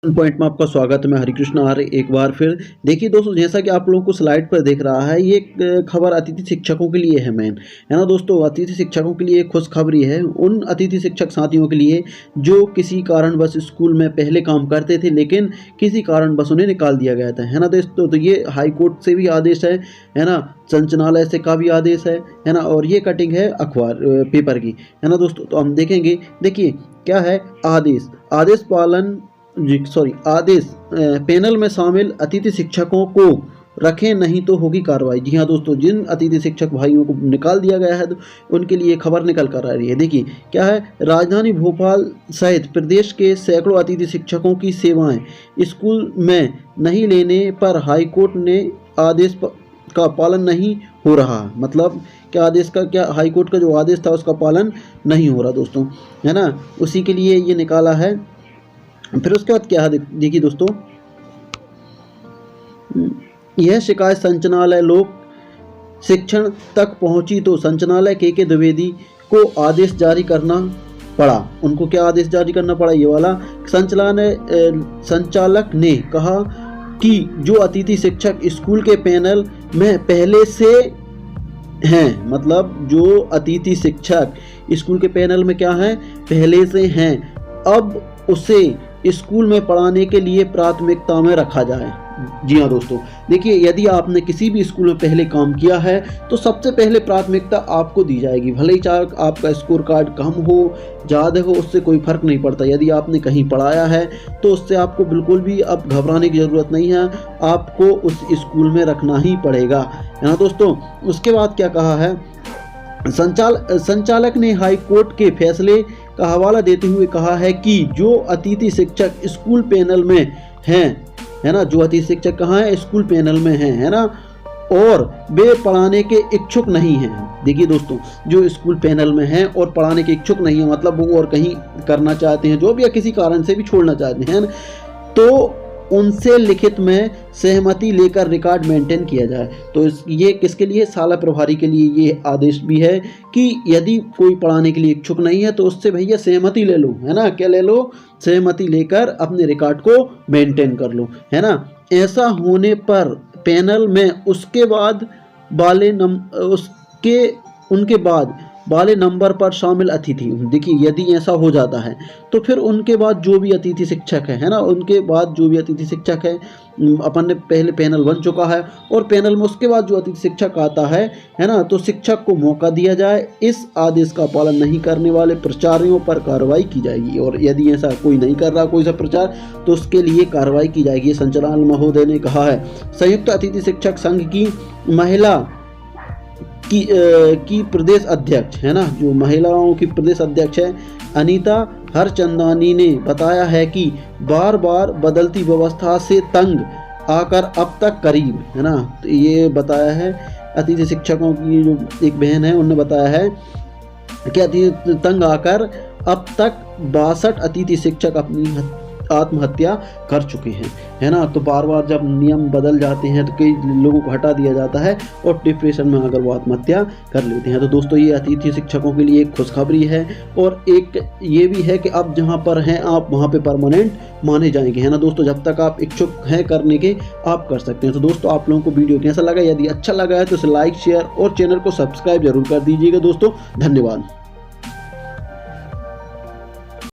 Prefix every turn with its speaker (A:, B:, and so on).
A: Point में आपका स्वागत है। मैं हरिकृष्ण आर्य एक बार फिर। देखिए दोस्तों, जैसा कि आप लोगों को स्लाइड पर दिख रहा है, ये खबर अतिथि शिक्षकों के लिए है मेन, है ना दोस्तों। अतिथि शिक्षकों के लिए खुशखबरी है, उन अतिथि शिक्षक साथियों के लिए जो किसी कारणवश स्कूल में पहले काम करते थे लेकिन किसी कारणवश उन्हें निकाल दिया गया था, है ना दोस्तों। तो ये हाई कोर्ट से भी आदेश है ना, संचालनालय से का भी आदेश है ना, और ये कटिंग है अखबार पेपर की, है ना दोस्तों। तो हम देखेंगे, देखिए क्या है आदेश पालन आदेश पैनल में शामिल अतिथि शिक्षकों को रखें नहीं तो होगी कार्रवाई। जी हाँ दोस्तों, जिन अतिथि शिक्षक भाइयों को निकाल दिया गया है तो उनके लिए खबर निकल कर आ रही है। देखिए क्या है, राजधानी भोपाल सहित प्रदेश के सैकड़ों अतिथि शिक्षकों की सेवाएं स्कूल में नहीं लेने पर हाईकोर्ट ने आदेश का पालन नहीं हो रहा। मतलब क्या आदेश का, क्या हाईकोर्ट का जो आदेश था उसका पालन नहीं हो रहा दोस्तों, है ना। उसी के लिए ये निकाला है। फिर उसके बाद क्या है, देखिए दोस्तों, यह शिकायत संचालनालय लोक शिक्षण तक पहुंची तो संचालनालय के द्विवेदी को आदेश जारी करना पड़ा। उनको क्या आदेश जारी करना पड़ा, ये वाला। संचालक ने कहा कि जो अतिथि शिक्षक स्कूल के पैनल में पहले से हैं, मतलब जो अतिथि शिक्षक स्कूल के पैनल में क्या है, पहले से हैं, अब उसे स्कूल में पढ़ाने के लिए प्राथमिकता में रखा जाए। जी हाँ दोस्तों, देखिए यदि आपने किसी भी स्कूल में पहले काम किया है तो सबसे पहले प्राथमिकता आपको दी जाएगी। भले ही चाहे आपका स्कोर कार्ड कम हो ज़्यादा हो, उससे कोई फर्क नहीं पड़ता। यदि आपने कहीं पढ़ाया है तो उससे आपको बिल्कुल भी अब घबराने की ज़रूरत नहीं है, आपको उस स्कूल में रखना ही पड़ेगा, है ना दोस्तों। उसके बाद क्या कहा है, संचालक ने हाई कोर्ट के फैसले का हवाला देते हुए कहा है कि जो अतिथि शिक्षक स्कूल पैनल में हैं, है ना, जो अतिथि शिक्षक कहाँ हैं, स्कूल पैनल में हैं, है ना, और वे पढ़ाने के इच्छुक नहीं हैं। देखिए दोस्तों, जो स्कूल पैनल में हैं और पढ़ाने के इच्छुक नहीं है, मतलब वो और कहीं करना चाहते हैं, जो भी या किसी कारण से भी छोड़ना चाहते हैं, तो उनसे लिखित में सहमति लेकर रिकॉर्ड मेंटेन किया जाए। तो ये किसके लिए, शाला प्रभारी के लिए ये आदेश भी है कि यदि कोई पढ़ाने के लिए इच्छुक नहीं है तो उससे भैया सहमति ले लो, है ना। क्या ले लो, सहमति लेकर अपने रिकॉर्ड को मेंटेन कर लो, है ना। ऐसा होने पर पैनल में उनके बाद वाले नंबर पर शामिल अतिथि, देखिए यदि ऐसा हो जाता है तो फिर उनके बाद जो भी अतिथि शिक्षक है ना, उनके बाद जो भी अतिथि शिक्षक है, अपन ने पहले पैनल बन चुका है और पैनल में उसके बाद जो अतिथि शिक्षक आता है ना, तो शिक्षक को मौका दिया जाए। इस आदेश का पालन नहीं करने वाले प्राचार्यों पर कार्रवाई की जाएगी, और यदि ऐसा कोई नहीं कर रहा कोई सा प्रचार तो उसके लिए कार्रवाई की जाएगी, संचालनालय महोदय ने कहा है। संयुक्त अतिथि शिक्षक संघ की महिला की प्रदेश अध्यक्ष, है ना, जो महिलाओं की प्रदेश अध्यक्ष है अनीता हरचंदानी ने बताया है कि बार बार बदलती व्यवस्था से तंग आकर अब तक करीब, है ना, तो ये बताया है अतिथि शिक्षकों की जो एक बहन है उन्होंने बताया है कि अतिथि तंग आकर अब तक 62 अतिथि शिक्षक अपनी आत्महत्या कर चुके हैं, है ना। तो बार बार जब नियम बदल जाते हैं तो कई लोगों को हटा दिया जाता है और डिप्रेशन में अगर वो आत्महत्या कर लेते हैं। तो दोस्तों, ये अतिथि शिक्षकों के लिए एक खुशखबरी है, और एक ये भी है कि अब जहाँ पर हैं आप वहाँ पे परमानेंट माने जाएंगे, है ना दोस्तों। जब तक आप इच्छुक हैं करने के आप कर सकते हैं। तो दोस्तों, आप लोगों को वीडियो कैसा लगा, यदि अच्छा लगा है तो इसे लाइक शेयर और चैनल को सब्सक्राइब जरूर कर दीजिएगा दोस्तों। धन्यवाद।